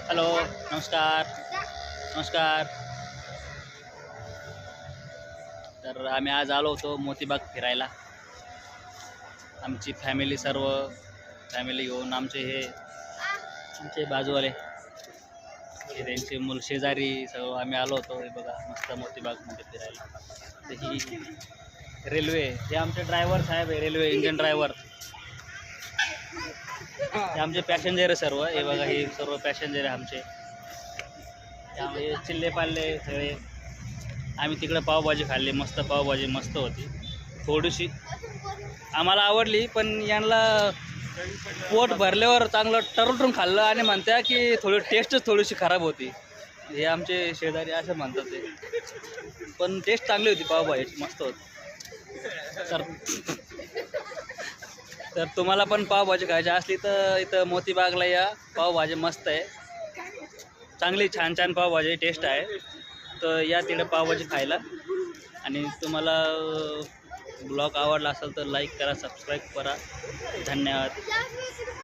Hello, नमस्कार नमस्कार. तर आम्ही आज आलो होतो मोतीबाग फिरायला. आमची फॅमिली, सर्व फॅमिली घेऊन आमचे बाजूवाले हे त्यांचे मूल शेजारी सर्व आम्ही आलो होतो. हे बघा मस्त मोतीबागमध्ये फिरायला. तर ही रेल्वे, हे आमचे ड्रायव्हर साहेब आहे, रेल्वे इंजिन ड्रायव्हर. हे आमचे पॅसेंजर आहे सर्व. हे बघा, हे सर्व पॅसेंजर आहे आमचे. त्यामुळे चिल्ले पाल्ले सगळे. आम्ही तिकडे पावभाजी खाल्ली, मस्त पावभाजी मस्त होती. थोडीशी आम्हाला आवडली, पण यांना पोट भरल्यावर चांगलं टरटरून खाल्लं आणि म्हणत्या की टेस्टच थोडीशी खराब होती. हे आमचे शेजारी असं म्हणतात ते, पण टेस्ट चांगली होती पावभाजीची, मस्त होती. तर तुम्हाला पण पावभाजी खायची असली तर इथं मोतीबागला या. पावभाजी मस्त आहे, चांगली छान छान पावभाजी टेस्ट आहे. तर या तिकडे पावभाजी खायला. आणि तुम्हाला ब्लॉग आवडला असेल तर लाईक करा, सबस्क्राईब करा. धन्यवाद.